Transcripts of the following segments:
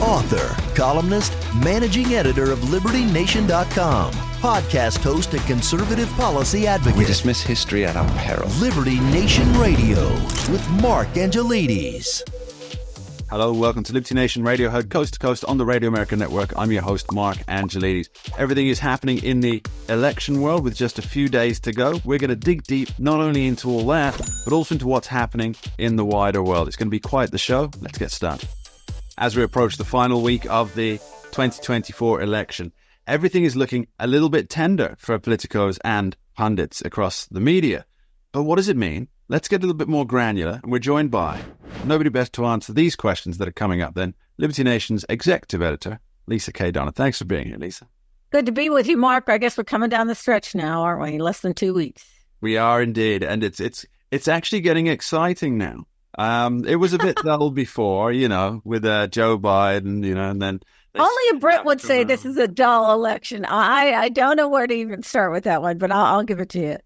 author, columnist, managing editor of LibertyNation.com, podcast host and conservative policy advocate. We dismiss history at our peril. Liberty Nation Radio with Mark Angelides. Hello, welcome to Liberty Nation Radio, heard coast to coast on the Radio America Network. I'm your host, Mark Angelides. Everything is happening in the election world with just a few days to go. We're going to dig deep not only into all that, but also into what's happening in the wider world. It's going to be quite the show. Let's get started. As we approach the final week of the 2024 election, everything is looking a little bit tender for politicos and pundits across the media. But what does it mean? Let's get a little bit more granular, and we're joined by nobody best to answer these questions that are coming up than Liberty Nation's executive editor, Lisa K. Donna. Thanks for being here, Lisa. Good to be with you, Mark. I guess we're coming down the stretch now, aren't we? Less than 2 weeks. We are indeed, and it's actually getting exciting now. It was a bit dull before, with Joe Biden, and then... Only a Brit would say this is a dull election. I don't know where to even start with that one, but I'll give it to you.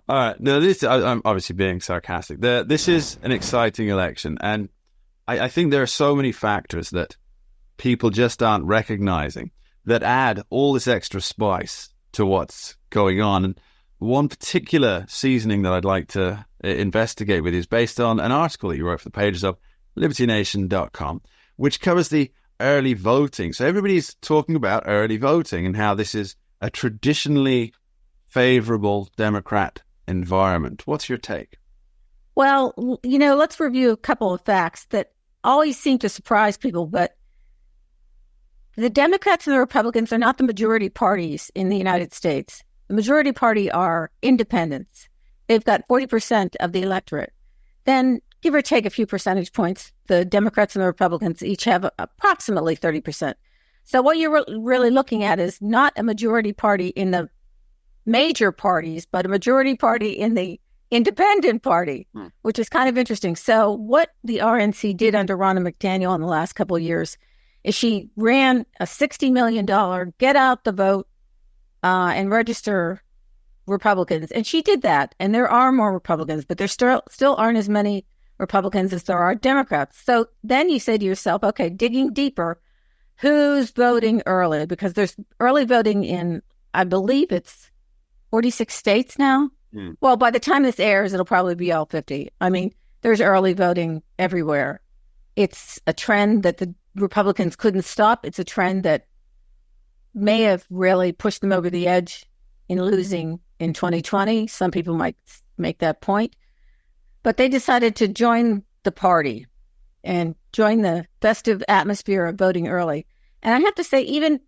All right. No, I'm obviously being sarcastic. This is an exciting election, and I think there are so many factors that people just aren't recognizing that add all this extra spice to what's going on. And one particular seasoning that I'd like to investigate with you is based on an article that you wrote for the pages of LibertyNation.com, which covers the early voting. So everybody's talking about early voting and how this is a traditionally favorable Democrat environment. What's your take? Well, let's review a couple of facts that always seem to surprise people, but the Democrats and the Republicans are not the majority parties in the United States. The majority party are independents. They've got 40% of the electorate. Then, give or take a few percentage points, the Democrats and the Republicans each have approximately 30%. So what you're really looking at is not a majority party in the major parties, but a majority party in the independent party, which is kind of interesting. So what the RNC did under Ronna McDaniel in the last couple of years is she ran a $60 million get out the vote and register Republicans. And she did that. And there are more Republicans, but there still aren't as many Republicans as there are Democrats. So then you say to yourself, okay, digging deeper, who's voting early? Because there's early voting in, I believe it's 46 states now. Well, by the time this airs, it'll probably be all 50. I mean, there's early voting everywhere. It's a trend that the Republicans couldn't stop. It's a trend that may have really pushed them over the edge in losing in 2020. Some people might make that point. But they decided to join the party and join the festive atmosphere of voting early. And I have to say, even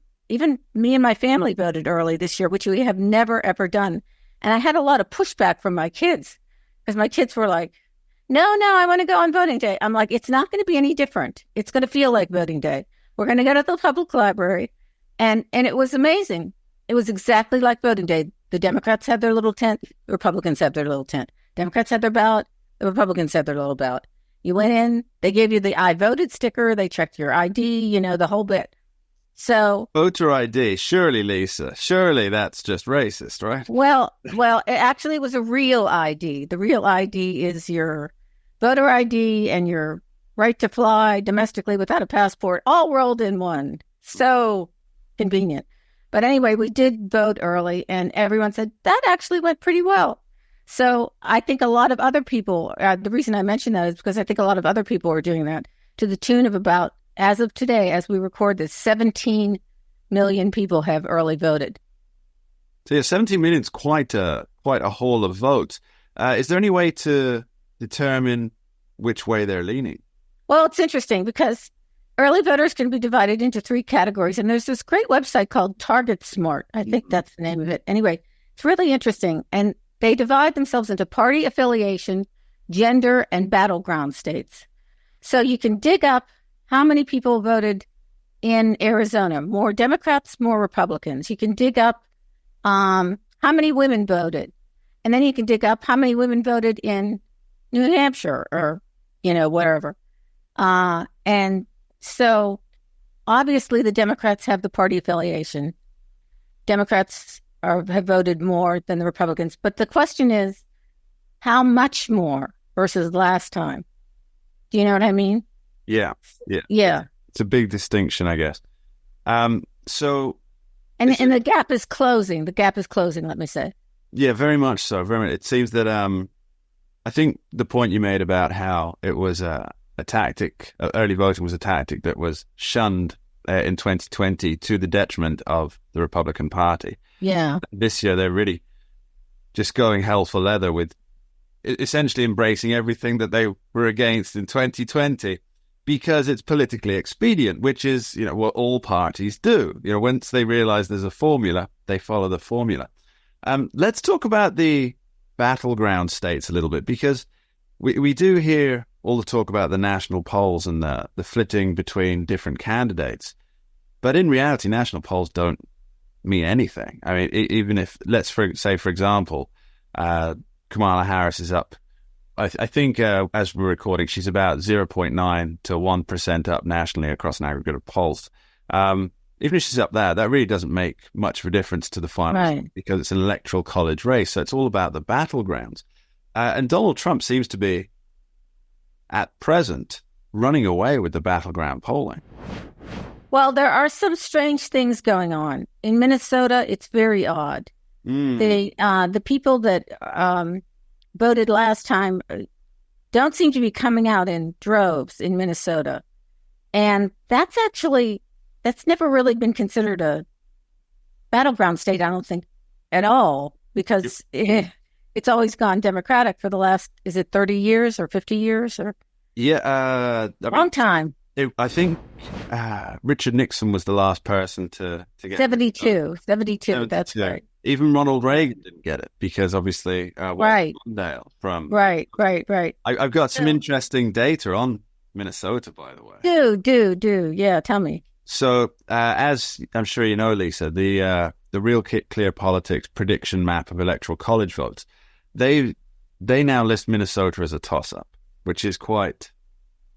me and my family voted early this year, which we have never, ever done. And I had a lot of pushback from my kids because my kids were like, no, I want to go on voting day. I'm like, it's not going to be any different. It's going to feel like voting day. We're going to go to the public library. And it was amazing. It was exactly like voting day. The Democrats had their little tent. The Republicans had their little tent. Democrats had their ballot. The Republicans had their little ballot. You went in, they gave you the I voted sticker. They checked your ID, the whole bit. So voter ID, surely, Lisa, surely that's just racist, right? Well, it actually was a real ID. The real ID is your voter ID and your right to fly domestically without a passport, all rolled in one. So convenient. But anyway, we did vote early, and everyone said that actually went pretty well. So I think a lot of other people, the reason I mention that is because I think a lot of other people are doing that to the tune of about, as of today, as we record this, 17 million people have early voted. So yeah, 17 million is quite a haul of votes. Is there any way to determine which way they're leaning? Well, it's interesting because early voters can be divided into three categories. And there's this great website called Target Smart. I think that's the name of it. Anyway, it's really interesting. And they divide themselves into party affiliation, gender, and battleground states. So you can dig up how many people voted in Arizona, more Democrats, more Republicans. You can dig up how many women voted. And then you can dig up how many women voted in New Hampshire or, wherever. And so obviously the Democrats have the party affiliation. Democrats have voted more than the Republicans. But the question is, how much more versus last time? Do you know what I mean? Yeah. It's a big distinction, I guess. So, and the gap is closing. The gap is closing. Let me say. Yeah, very much so. Very much. It seems that I think the point you made about how it was a tactic, early voting was a tactic that was shunned in 2020 to the detriment of the Republican Party. Yeah. This year, they're really just going hell for leather with essentially embracing everything that they were against in 2020 because it's politically expedient, which is, what all parties do. Once they realize there's a formula, they follow the formula. Let's talk about the battleground states a little bit, because we do hear all the talk about the national polls and the flitting between different candidates. But in reality, national polls don't mean anything. I mean, even if, say, for example, Kamala Harris is up, I think as we're recording, she's about 0.9 to 1% up nationally across an aggregate of polls. Even if she's up there, that really doesn't make much of a difference to the final, right, because it's an electoral college race. So it's all about the battlegrounds. And Donald Trump seems to be, at present, running away with the battleground polling. Well, there are some strange things going on. In Minnesota, it's very odd. The people that voted last time don't seem to be coming out in droves in Minnesota. And that's never really been considered a battleground state, I don't think, at all, because it's always gone Democratic for the last, is it 30 years or 50 years? Or long time. I think Richard Nixon was the last person to get 72, that's right. Even Ronald Reagan didn't get it because obviously right. Mondale from right. I've got some interesting data on Minnesota, by the way. Do yeah, tell me. So as I'm sure you know, Lisa, the Real Clear Politics prediction map of electoral college votes, they now list Minnesota as a toss-up, which is quite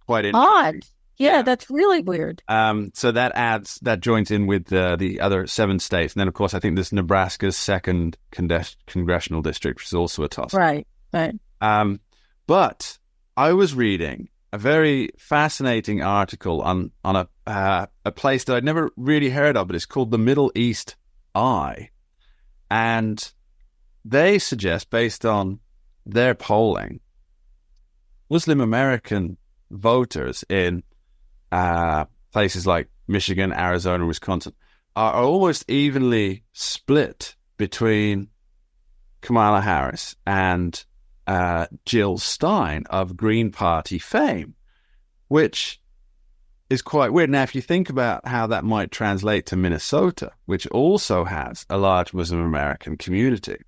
interesting. Odd. Yeah, that's really weird. So that joins in with the other 7 states. And then, of course, I think there's Nebraska's second congressional district, which is also a toss-up. Right. But I was reading a very fascinating article on a place that I'd never really heard of, but it's called the Middle East Eye. And they suggest, based on their polling, Muslim American voters in places like Michigan, Arizona, Wisconsin are almost evenly split between Kamala Harris and Jill Stein of Green Party fame, which is quite weird. Now, if you think about how that might translate to Minnesota, which also has a large Muslim American community,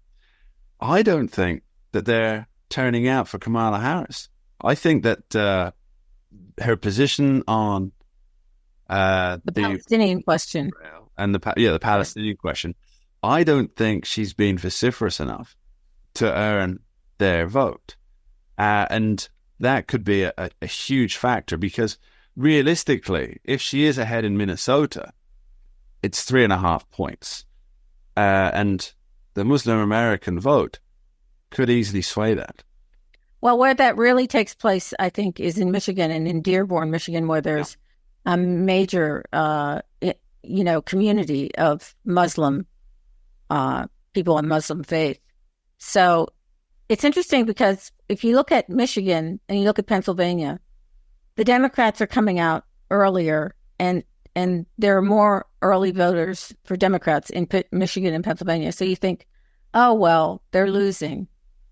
I don't think that they're turning out for Kamala Harris. I think that her position on the Palestinian question and the Palestinian question, I don't think she's been vociferous enough to earn their vote, and that could be a huge factor, because realistically, if she is ahead in Minnesota, it's 3.5 points, and the Muslim American vote could easily sway that. Well, where that really takes place, I think, is in Michigan and in Dearborn, Michigan, where there's a major, community of Muslim people and Muslim faith. So it's interesting because if you look at Michigan and you look at Pennsylvania, the Democrats are coming out earlier, and there are more early voters for Democrats in Michigan and Pennsylvania. So you think, oh, well, they're losing.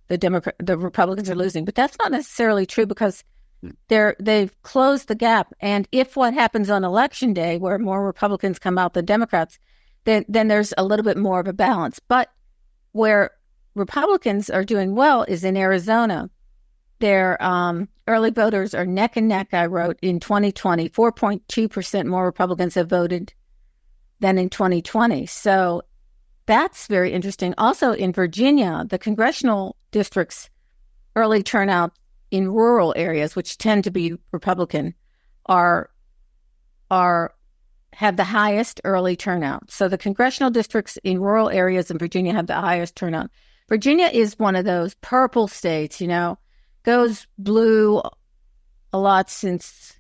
The Republicans are losing, but that's not necessarily true, because they've closed the gap. And if what happens on election day, where more Republicans come out than Democrats, then there's a little bit more of a balance. But where Republicans are doing well is in Arizona. Their early voters are neck and neck. I wrote in 2020, 4.2% more Republicans have voted than in 2020. So that's very interesting. Also in Virginia, the congressional districts' early turnout in rural areas, which tend to be Republican, have the highest early turnout. So the congressional districts in rural areas in Virginia have the highest turnout. Virginia is one of those purple states, goes blue a lot since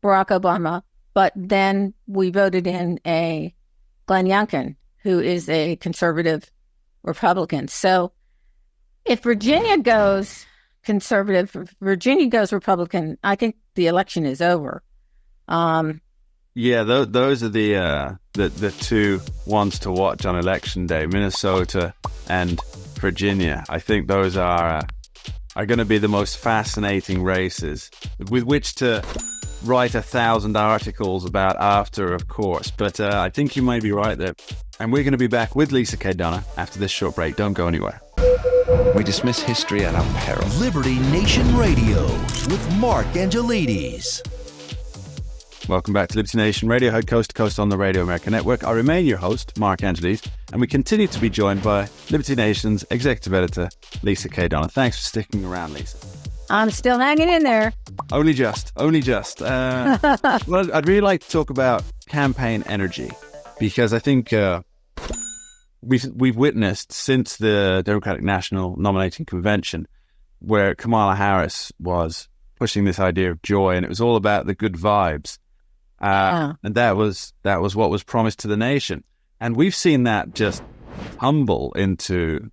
Barack Obama, but then we voted in a Glenn Youngkin, who is a conservative Republican. So if Virginia goes conservative, if Virginia goes Republican, I think the election is over. Yeah, those are the two ones to watch on election day, Minnesota and Virginia. I think those are going to be the most fascinating races with which to write 1,000 articles about after, of course. But I think you may be right there. And we're going to be back with Lisa K. Donna after this short break. Don't go anywhere. We dismiss history at our peril. Liberty Nation Radio with Mark Angelides. Welcome back to Liberty Nation Radio, heard coast to coast on the Radio American Network. I remain your host, Mark Angelides, and we continue to be joined by Liberty Nation's executive editor, Lisa K. Donna. Thanks for sticking around, Lisa. I'm still hanging in there. Only just. Well, I'd really like to talk about campaign energy, because I think we've witnessed since the Democratic National Nominating Convention, where Kamala Harris was pushing this idea of joy, and it was all about the good vibes. And that was what was promised to the nation. And we've seen that just tumble into,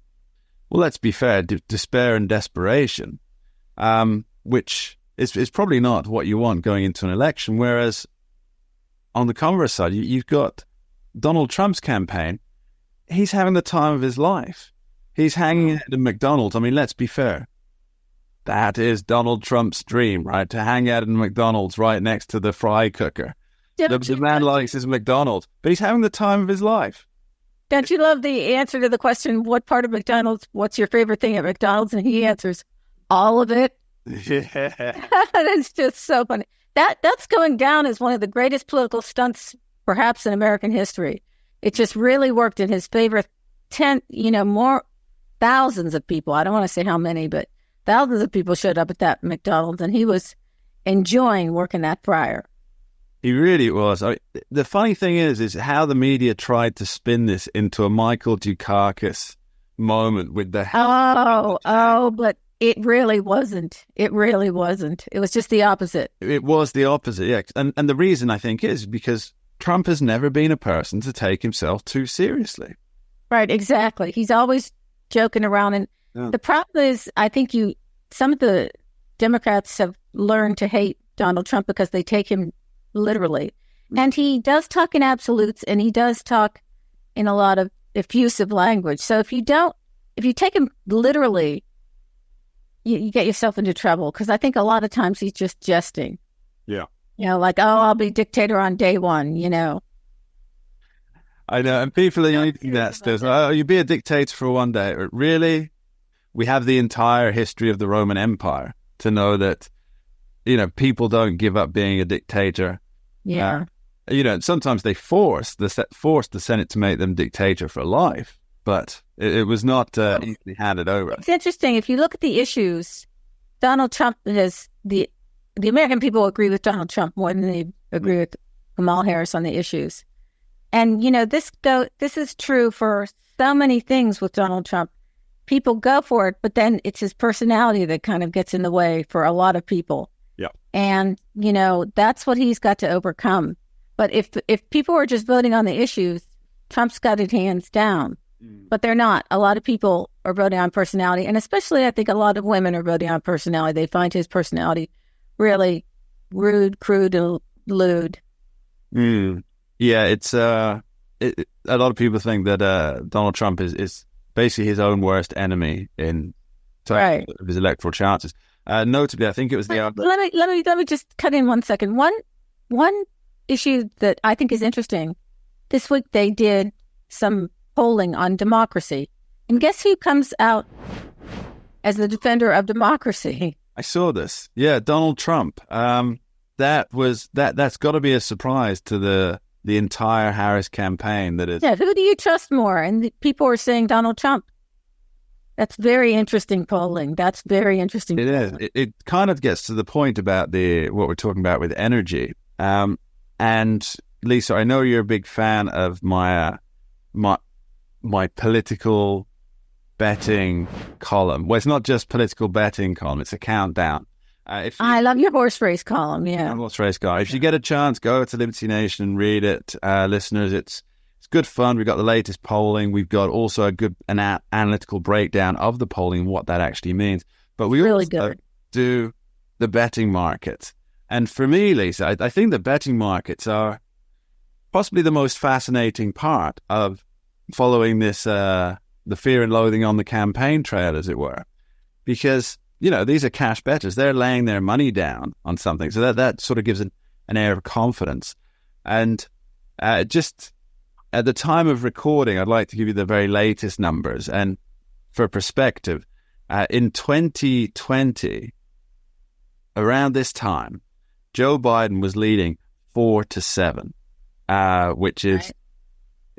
well, let's be fair, despair and desperation, which is probably not what you want going into an election. Whereas on the converse side, you've got Donald Trump's campaign. He's having the time of his life. He's hanging out at McDonald's. I mean, let's be fair. That is Donald Trump's dream, right? To hang out in McDonald's right next to the fry cooker. The man likes his McDonald's, but he's having the time of his life. Don't you love the answer to the question, what part of McDonald's, what's your favorite thing at McDonald's? And he answers, all of it. Yeah. That's just so funny. That's going down as one of the greatest political stunts, perhaps in American history. It just really worked in his favor. Thousands of people. I don't want to say how many, but thousands of people showed up at that McDonald's, and he was enjoying working that fryer. He really was. The funny thing is how the media tried to spin this into a Michael Dukakis moment with the... but it really wasn't. It really wasn't. It was just the opposite. It was the opposite, yeah. And the reason, I think, is because Trump has never been a person to take himself too seriously. Right, exactly. He's always joking around. And the problem is, I think some of the Democrats have learned to hate Donald Trump because they take him literally. And he does talk in absolutes, and he does talk in a lot of effusive language. So if you take him literally, you get yourself into trouble, because I think a lot of times he's just jesting. Yeah. Like, I'll be dictator on day one, I know, and people are using that still. You be a dictator for one day. Really? We have the entire history of the Roman Empire to know that, people don't give up being a dictator. Yeah. Sometimes they force the Senate to make them dictator for life, but it was not easily handed over. It's interesting. If you look at the issues, Donald Trump has the American people agree with Donald Trump more than they agree with Kamala Harris on the issues. And, this is true for so many things with Donald Trump. People go for it, but then it's his personality that kind of gets in the way for a lot of people. Yeah. And, that's what he's got to overcome. But if people are just voting on the issues, Trump's got it hands down. But they're not. A lot of people are voting on personality. And especially, I think a lot of women are voting on personality. They find his personality really rude, crude, and lewd. Yeah, it's a lot of people think that Donald Trump is basically his own worst enemy in terms of his electoral chances. Notably, I think it was the... Let me just cut in 1 second. One issue that I think is interesting. This week they did some polling on democracy, and guess who comes out as the defender of democracy? I saw this. Yeah, Donald Trump. That's got to be a surprise to the entire Harris campaign. Who do you trust more? And people are saying Donald Trump. That's very interesting polling. That's very interesting. It is. It kind of gets to the point about what we're talking about with energy. And Lisa, I know you're a big fan of my political betting column. Well, it's not just political betting column; it's a countdown. I love your horse race column. Yeah. Horse race guy. If you get a chance, go to Liberty Nation and read it, listeners. It's good fun. We've got the latest polling. We've got also a good analytical breakdown of the polling and what that actually means. But we really also do the betting markets. And for me, Lisa, I think the betting markets are possibly the most fascinating part of following this, the fear and loathing on the campaign trail, as it were. Because, these are cash bettors. They're laying their money down on something. So that sort of gives an air of confidence. And just at the time of recording, I'd like to give you the very latest numbers. And for perspective, in 2020, around this time, Joe Biden was leading 4-7, which is,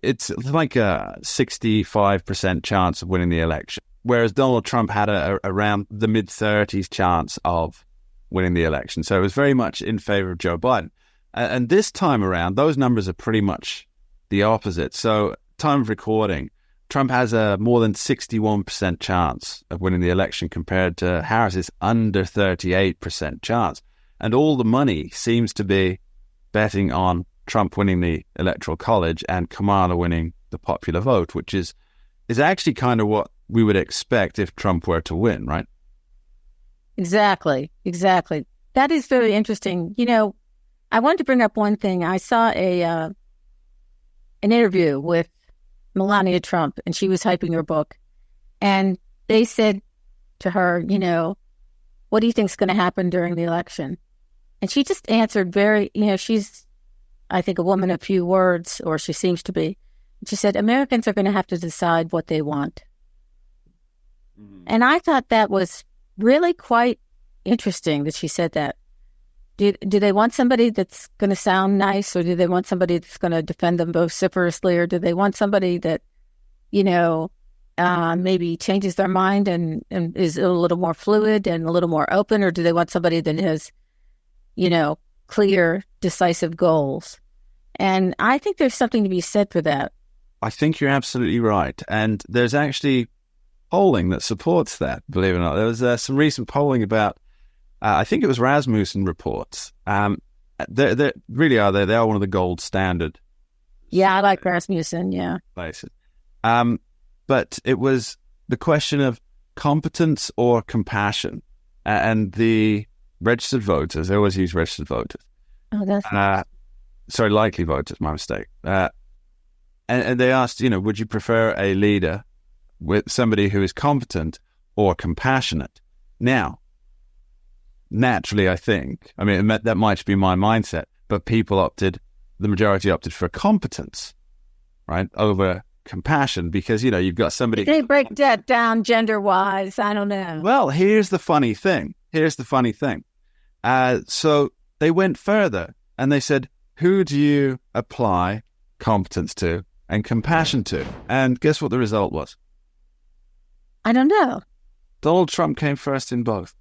it's like a 65% chance of winning the election. Whereas Donald Trump had around the mid-30s chance of winning the election. So it was very much in favor of Joe Biden. And this time around, those numbers are pretty much the opposite. So time of recording, Trump has a more than 61% chance of winning the election compared to Harris's under 38% chance. And all the money seems to be betting on Trump winning the Electoral College and Kamala winning the popular vote, which is actually kind of what we would expect if Trump were to win, right? Exactly. That is very interesting. I wanted to bring up one thing. I saw an interview with Melania Trump, and she was hyping her book. And they said to her, what do you think is going to happen during the election? And she just answered very, she's, I think, a woman of few words, or she seems to be. She said, Americans are going to have to decide what they want. Mm-hmm. And I thought that was really quite interesting that she said that. Do they want somebody that's going to sound nice, or do they want somebody that's going to defend them vociferously, or do they want somebody that, maybe changes their mind and is a little more fluid and a little more open, or do they want somebody that has, clear, decisive goals? And I think there's something to be said for that. I think you're absolutely right. And there's actually polling that supports that, believe it or not. There was some recent polling about, I think it was Rasmussen reports. They really are. They are one of the gold standard. Yeah, I like Rasmussen, yeah. Places. But it was the question of competence or compassion. And the registered voters, they always use registered voters. Oh, that's sorry, likely voters, my mistake. And they asked, would you prefer a leader with somebody who is competent or compassionate? Now, naturally, I think, that might be my mindset, but the majority opted for competence, right, over compassion, because, you've got somebody... They break that down gender-wise, I don't know. Well, here's the funny thing. So they went further, and they said, who do you apply competence to and compassion to? And guess what the result was? I don't know. Donald Trump came first in both.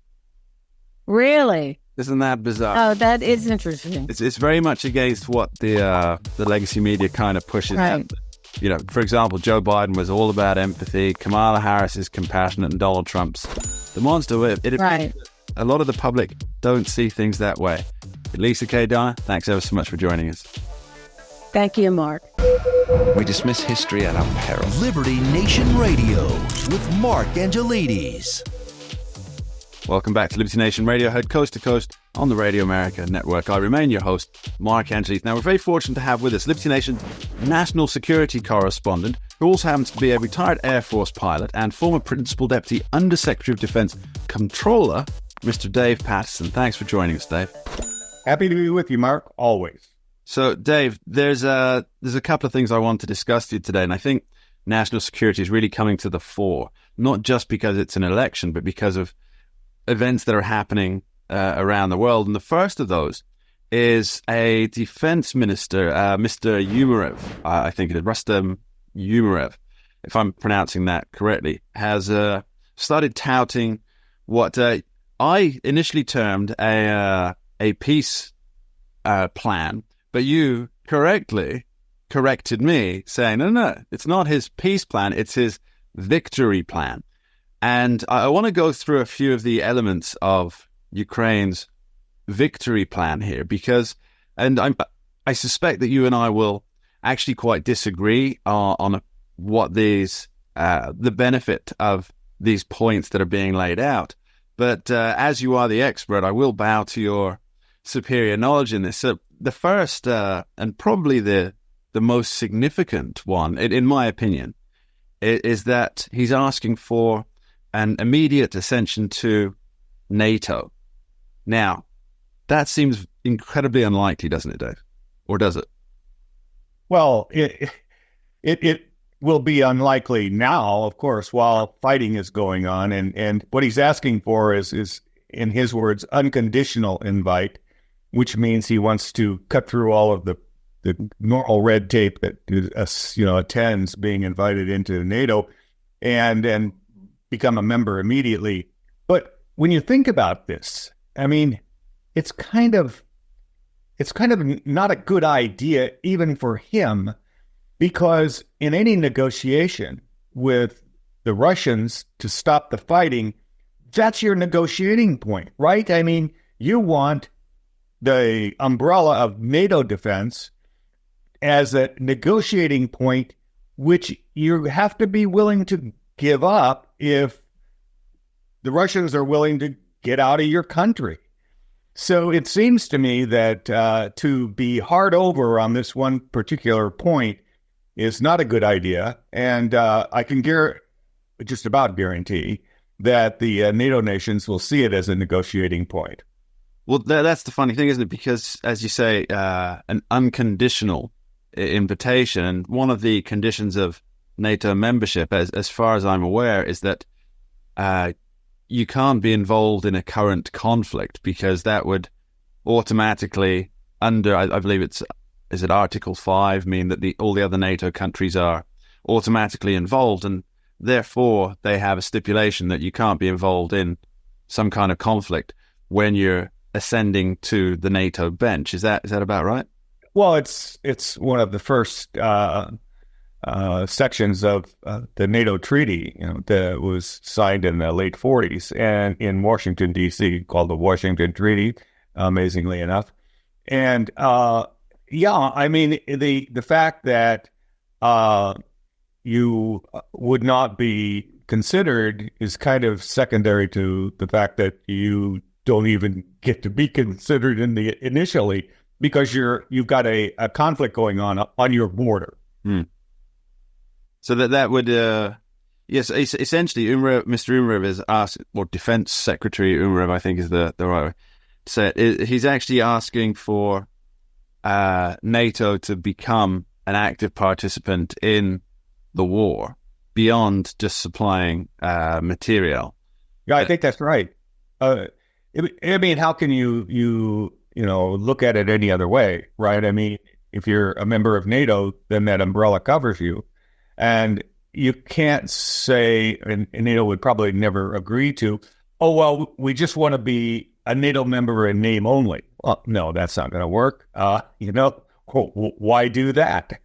Really? Isn't that bizarre? Oh, that is interesting. It's very much against what the legacy media kind of pushes. Right. For example, Joe Biden was all about empathy. Kamala Harris is compassionate, and Donald Trump's the monster. Right. A lot of the public don't see things that way. Lisa K. Donna, thanks ever so much for joining us. Thank you, Mark. We dismiss history at our peril. Liberty Nation Radio with Mark Angelides. Welcome back to Liberty Nation Radio, heard coast to coast on the Radio America Network. I remain your host, Mark Angelides. Now, we're very fortunate to have with us Liberty Nation national security correspondent, who also happens to be a retired Air Force pilot and former Principal Deputy Undersecretary of Defense Controller, Mr. Dave Patterson. Thanks for joining us, Dave. Happy to be with you, Mark, always. So, Dave, there's a couple of things I want to discuss with you today, and I think national security is really coming to the fore, not just because it's an election, but because of events that are happening around the world. And the first of those is a defense minister, Mr. Umerev, I think it is, Rustem Umerev, if I'm pronouncing that correctly, has started touting what I initially termed a peace plan, but you correctly corrected me, saying, no, it's not his peace plan, it's his victory plan. And I want to go through a few of the elements of Ukraine's victory plan here? Because, and I suspect that you and I will actually quite disagree on what the benefit of these points that are being laid out. But as you are the expert, I will bow to your superior knowledge in this. So the first and probably the most significant one, in my opinion, is that he's asking for an immediate ascension to NATO. Now, that seems incredibly unlikely, doesn't it, Dave? Or does it? Well, it will be unlikely now, of course, while fighting is going on. And what he's asking for is, in his words, unconditional invite, which means he wants to cut through all of the normal red tape that attends being invited into NATO and become a member immediately. But when you think about this, I mean, it's kind of not a good idea even for him, because in any negotiation with the Russians to stop the fighting, that's your negotiating point, right? I mean, you want the umbrella of NATO defense as a negotiating point, which you have to be willing to give up if the Russians are willing to get out of your country. So it seems to me that to be hard over on this one particular point is not a good idea. And I can just about guarantee that the NATO nations will see it as a negotiating point. Well, that's the funny thing, isn't it? Because, as you say, an unconditional invitation, and one of the conditions of NATO membership, as far as I'm aware, is that you can't be involved in a current conflict, because that would automatically, under, I believe is it Article 5, mean that all the other NATO countries are automatically involved, and therefore they have a stipulation that you can't be involved in some kind of conflict when you're ascending to the NATO bench. Is that about right? Well, it's one of the first sections of the NATO treaty, that was signed in the late 40s and in Washington, D.C., called the Washington Treaty, amazingly enough. And I mean, the fact that you would not be considered is kind of secondary to the fact that you don't even get to be considered initially, because you've got a conflict going on your border. So that would, yes, essentially, Mr. Umerev is asked, or Defense Secretary Umerev, I think is the right way to say it. He's actually asking for NATO to become an active participant in the war beyond just supplying material. Yeah, I think that's right. I mean, how can you look at it any other way, right? I mean, if you're a member of NATO, then that umbrella covers you. And you can't say, and NATO would probably never agree to, oh, well, we just want to be a NATO member in name only. Well, no, that's not going to work. Why do that?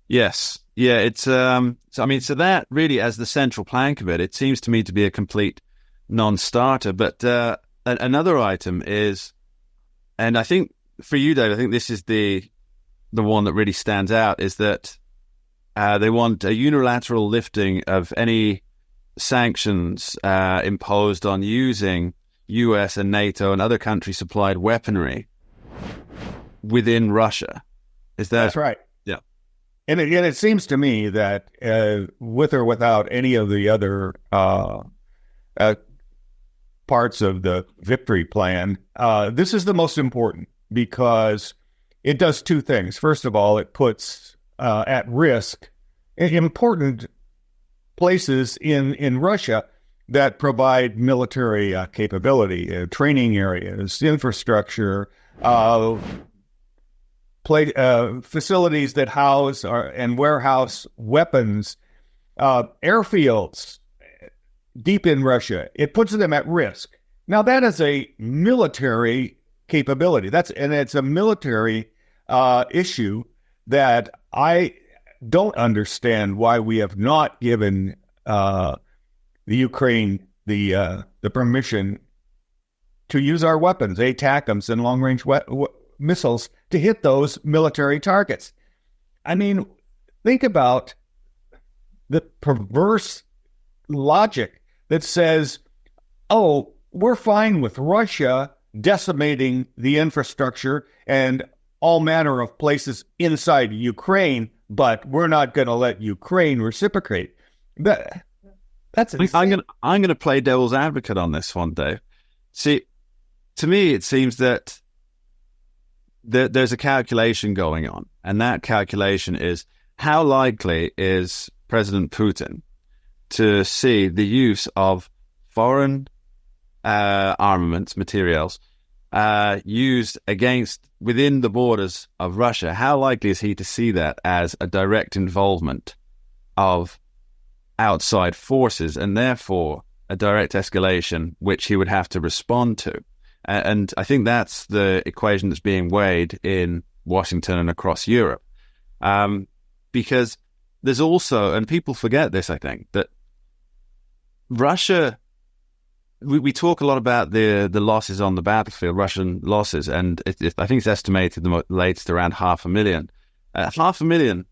Yes. Yeah, it's, so that really, as the central plank of it, it seems to me to be a complete non-starter. But another item is, and I think for you, Dave, I think this is the one that really stands out, is that they want a unilateral lifting of any sanctions imposed on using US and NATO and other country-supplied weaponry within Russia. That's right. Yeah. And it seems to me that with or without any of the other parts of the victory plan, this is the most important, because it does two things. First of all, it puts at risk important places in Russia that provide military capability, training areas, infrastructure, facilities that house and warehouse weapons, airfields deep in Russia. It puts them at risk. Now, that is a military capability. It's a military issue that I don't understand why we have not given the Ukraine the permission to use our weapons, ATACMS and long-range missiles, to hit those military targets. I mean, think about the perverse logic that says, oh, we're fine with Russia decimating the infrastructure and all manner of places inside Ukraine, but we're not going to let Ukraine reciprocate. That's insane. I'm going to play devil's advocate on this one, Dave. See, to me, it seems that there's a calculation going on, and that calculation is how likely is President Putin to see the use of foreign armaments, materials, used within the borders of Russia. How likely is he to see that as a direct involvement of outside forces, and therefore a direct escalation which he would have to respond to? And I think that's the equation that's being weighed in Washington and across Europe. Because there's also, and people forget this, I think, that Russia, we talk a lot about the losses on the battlefield, Russian losses, and I think it's estimated the latest around 500,000. 500,000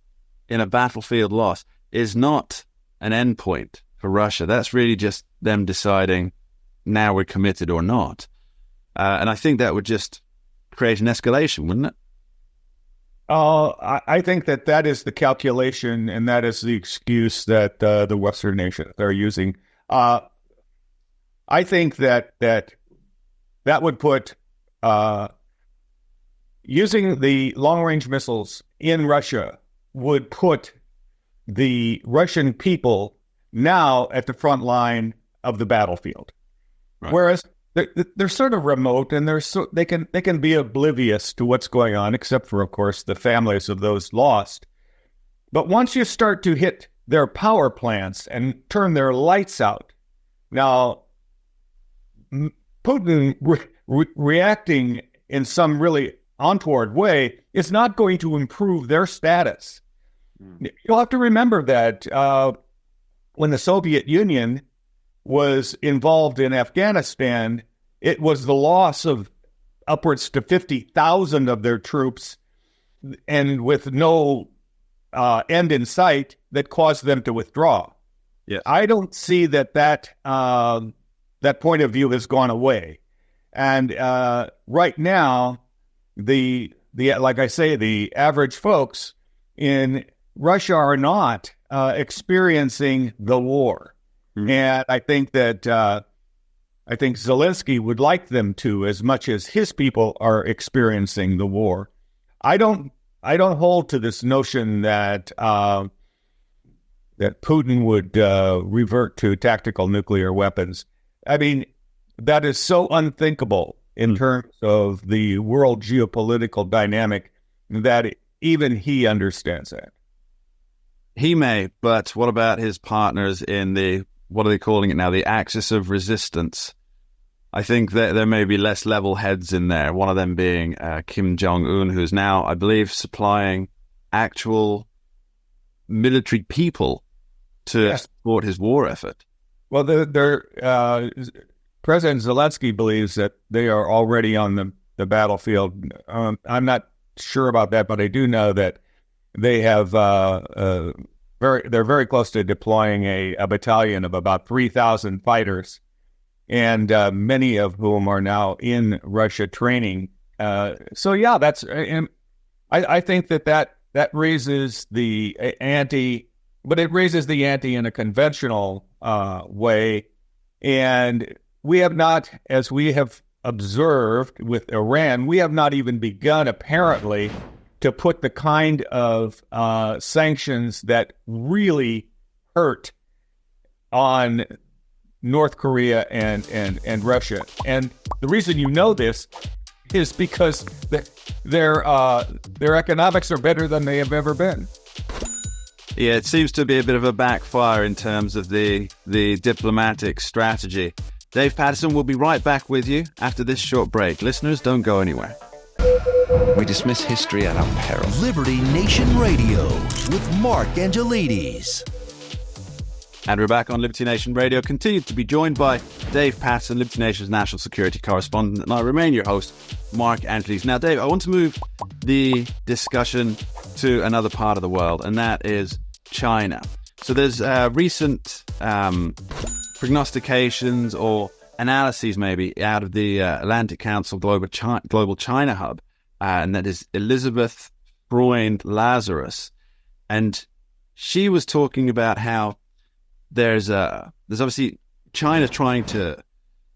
in a battlefield loss is not an endpoint for Russia. That's really just them deciding now we're committed or not. And I think that would just create an escalation, wouldn't it? I think that is the calculation, and that is the excuse that the Western nations are using. I think that would put using the long-range missiles in Russia would put the Russian people now at the front line of the battlefield, right. Whereas they're sort of remote, and they can be oblivious to what's going on, except for, of course, the families of those lost. But once you start to hit their power plants and turn their lights out, now Putin reacting in some really untoward way is not going to improve their status. You'll have to remember that when the Soviet Union was involved in Afghanistan, it was the loss of upwards to 50,000 of their troops, and with no end in sight, that caused them to withdraw. Yes. I don't see that point of view has gone away. And right now, like I say, the average folks in Russia are not experiencing the war. Mm-hmm. And I think that Zelensky would like them to, as much as his people are experiencing the war. I don't hold to this notion that Putin would revert to tactical nuclear weapons. I mean, that is so unthinkable in terms of the world geopolitical dynamic that even he understands that. He may, but what about his partners in what are they calling it now? The axis of resistance. I think that there may be less level heads in there, one of them being Kim Jong-un, who's now, I believe, supplying actual military people to support his war effort. Well, President Zelensky believes that they are already on the battlefield. I'm not sure about that, but I do know that they have they're very close to deploying a battalion of about 3,000 fighters, and many of whom are now in Russia training. So yeah, I think that raises the ante, but it raises the ante in a conventional way. And we have not, as we have observed with Iran, we have not even begun, apparently, to put the kind of sanctions that really hurt on North Korea and Russia. And the reason you know this is because their economics are better than they have ever been. Yeah, it seems to be a bit of a backfire in terms of the diplomatic strategy. Dave Patterson will be right back with you after this short break. Listeners, don't go anywhere. We dismiss history at our peril. Liberty Nation Radio with Mark Angelides. And we're back on Liberty Nation Radio. Continue to be joined by Dave Patterson, Liberty Nation's national security correspondent, and I remain your host, Mark Angeles. Now, Dave, I want to move the discussion to another part of the world, and that is China. So there's recent prognostications or analyses maybe out of the Atlantic Council Global China Hub, and that is Elizabeth Freund Lazarus. And she was talking about how there's obviously China trying to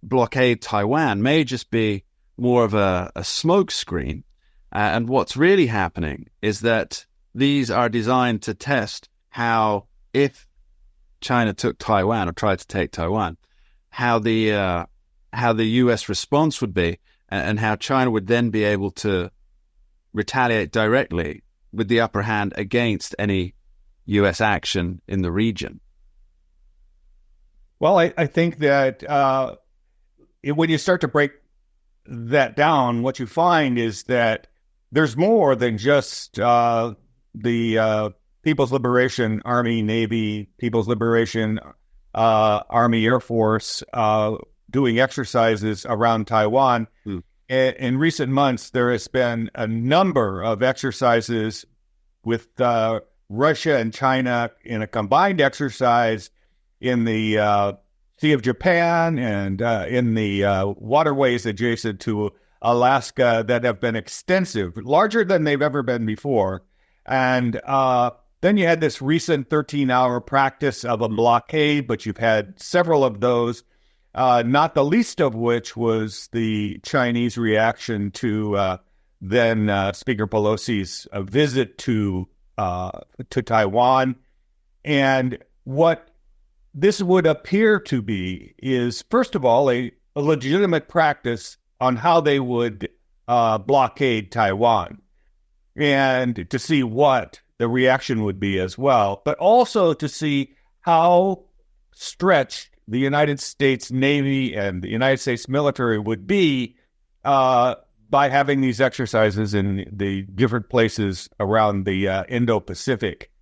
blockade Taiwan may just be more of a smoke screen. And what's really happening is that these are designed to test how, if China took Taiwan or tried to take Taiwan, how the U.S. response would be, and how China would then be able to retaliate directly with the upper hand against any U.S. action in the region. Well, I think that when you start to break that down, what you find is that there's more than just the People's Liberation Army, Navy, People's Liberation Army, Air Force doing exercises around Taiwan. In recent months, there has been a number of exercises with Russia and China in a combined exercise in the Sea of Japan and in the waterways adjacent to Alaska that have been extensive, larger than they've ever been before. And then you had this recent 13-hour practice of a blockade, but you've had several of those, not the least of which was the Chinese reaction to then Speaker Pelosi's visit to Taiwan. And what this would appear to be is, first of all, a legitimate practice on how they would blockade Taiwan, and to see what the reaction would be as well, but also to see how stretched the United States Navy and the United States military would be by having these exercises in the different places around the Indo-Pacific.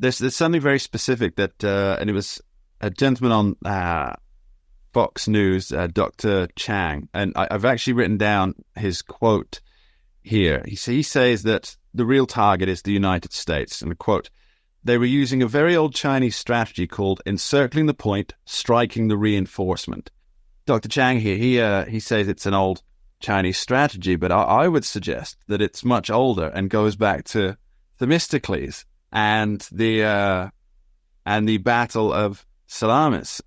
There's something very specific that, and it was a gentleman on Fox News, Dr. Chang, and I've actually written down his quote here. He says that the real target is the United States, and I quote, "They were using a very old Chinese strategy called encircling the point, striking the reinforcement." Dr. Chang here, he says it's an old Chinese strategy, but I would suggest that it's much older and goes back to Themistocles and the Battle of Salamis,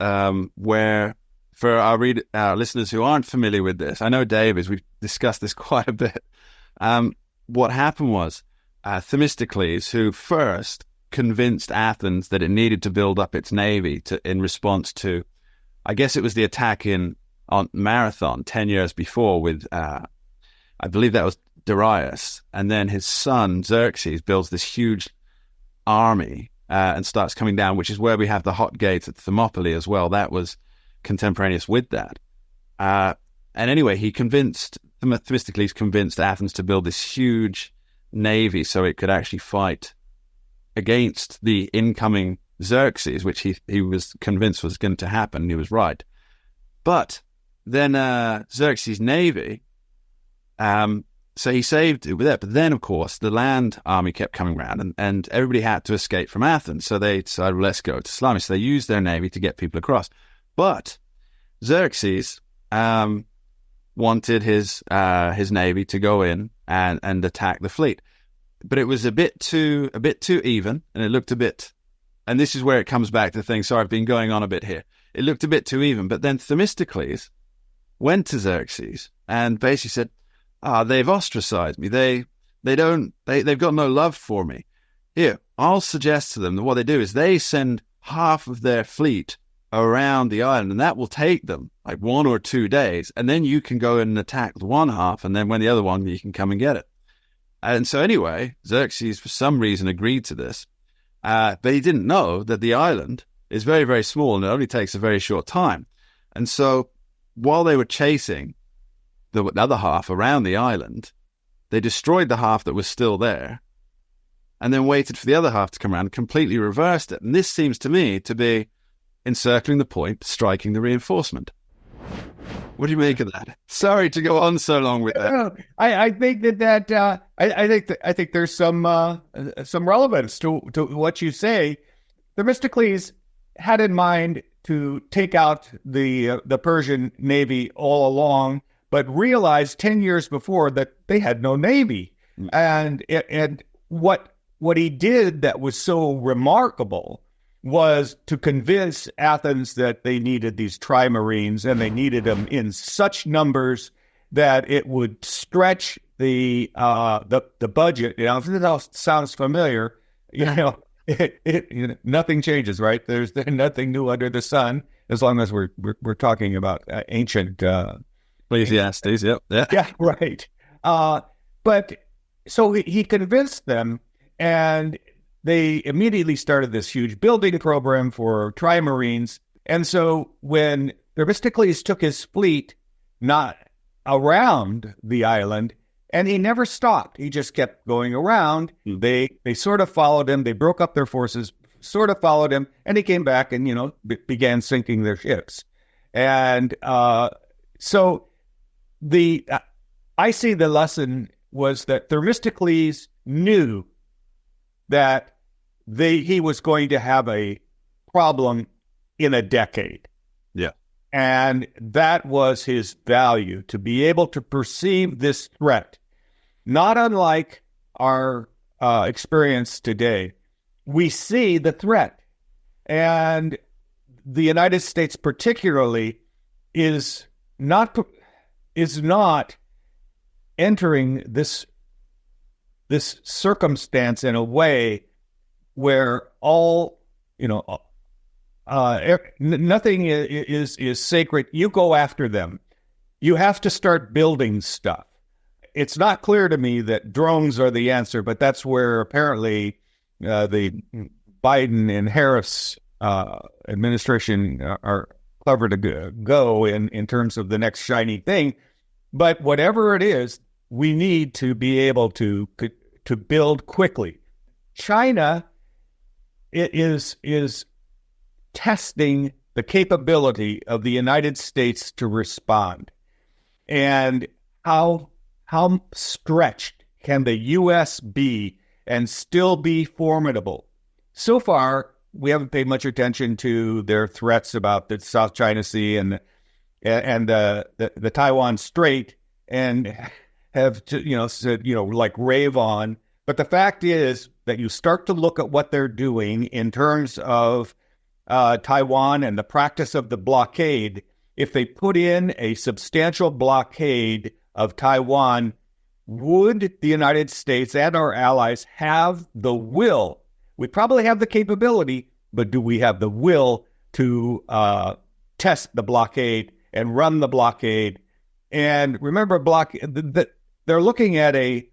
where, for our listeners who aren't familiar with this, I know Dave is, we've discussed this quite a bit. What happened was Themistocles, who first convinced Athens that it needed to build up its navy in response to, I guess it was the attack on Marathon 10 years before with, I believe that was Darius, and then his son Xerxes builds this huge army and starts coming down, which is where we have the hot gates at Thermopylae as well. That was contemporaneous with that. And anyway, Themistocles convinced Athens to build this huge navy so it could actually fight against the incoming Xerxes, which he was convinced was going to happen, and he was right. But then Xerxes' navy, so he saved it with that. But then, of course, the land army kept coming around, and everybody had to escape from Athens. So they decided, well, let's go to Salamis. So they used their navy to get people across. But Xerxes wanted his navy to go in and attack the fleet, but it was a bit too even, and it looked a bit. And this is where it comes back to the thing. Sorry, I've been going on a bit here. It looked a bit too even, but then Themistocles went to Xerxes and basically said, they've ostracized me. They've got no love for me. Here, I'll suggest to them that what they do is they send half of their fleet around the island, and that will take them like 1 or 2 days, and then you can go and attack the one half, and then when the other one, you can come and get it. And so anyway, Xerxes for some reason agreed to this, but he didn't know that the island is very, very small and it only takes a very short time. And so while they were chasing the other half around the island, they destroyed the half that was still there, and then waited for the other half to come around, completely reversed it. And this seems to me to be encircling the point, striking the reinforcement. What do you make of that? Sorry to go on so long with that. I think I think there's some relevance to what you say. Themistocles had in mind to take out the Persian navy all along, but realized 10 years before that they had no navy. And what he did that was so remarkable was to convince Athens that they needed these trimarines, and they needed them in such numbers that it would stretch the budget. You know, if it sounds familiar, nothing changes, right? There's nothing new under the sun, as long as we're talking about ancient Ecclesiastes. Yep. Yeah, right. But so he convinced them, and they immediately started this huge building program for trimarines. And so when Themistocles took his fleet not around the island, and he never stopped, he just kept going around. They sort of followed him. They broke up their forces, sort of followed him, and he came back and, began sinking their ships. And so I see the lesson was that Themistocles knew that he was going to have a problem in a decade. Yeah. And that was his value, to be able to perceive this threat. Not unlike our experience today. We see the threat. And the United States particularly is not entering this circumstance in a way where nothing is sacred. You go after them. You have to start building stuff. It's not clear to me that drones are the answer, but that's where apparently the Biden and Harris administration are clever to go in terms of the next shiny thing. But whatever it is, we need to be able to build quickly. China is testing the capability of the United States to respond, and how stretched can the U.S. be and still be formidable. So far, we haven't paid much attention to their threats about the South China Sea and the Taiwan Strait, and have said like rave on. But the fact is that you start to look at what they're doing in terms of Taiwan and the practice of the blockade. If they put in a substantial blockade of Taiwan, would the United States and our allies have the will? We probably have the capability, but do we have the will to test the blockade and run the blockade? And remember, they're looking at a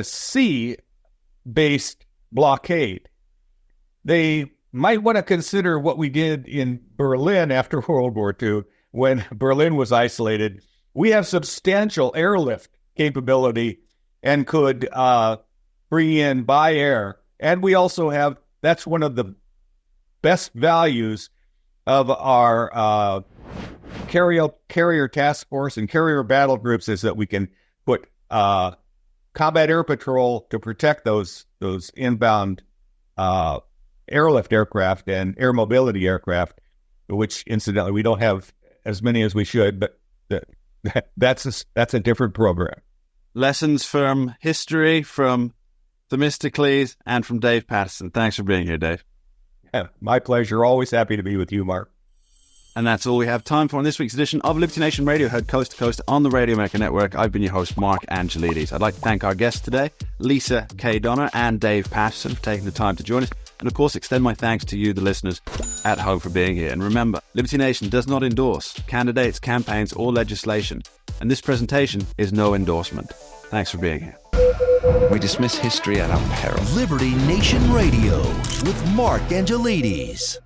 sea-based blockade. They might want to consider what we did in Berlin after World War II, when Berlin was isolated. We have substantial airlift capability and could bring in by air. And we also have, that's one of the best values of our carrier task force and carrier battle groups, is that we can put combat air patrol to protect those inbound airlift aircraft and air mobility aircraft, which incidentally we don't have as many as we should, but that's a different program. Lessons from history, from Themistocles, and from Dave Patterson. Thanks for being here, Dave. Yeah, my pleasure. Always happy to be with you, Mark. And that's all we have time for on this week's edition of Liberty Nation Radio, heard coast to coast on the Radio America Network. I've been your host, Mark Angelides. I'd like to thank our guests today, Lisa K. Donner and Dave Patterson, for taking the time to join us. And of course, extend my thanks to you, the listeners at home, for being here. And remember, Liberty Nation does not endorse candidates, campaigns, or legislation. And this presentation is no endorsement. Thanks for being here. We dismiss history at our peril. Liberty Nation Radio with Mark Angelides.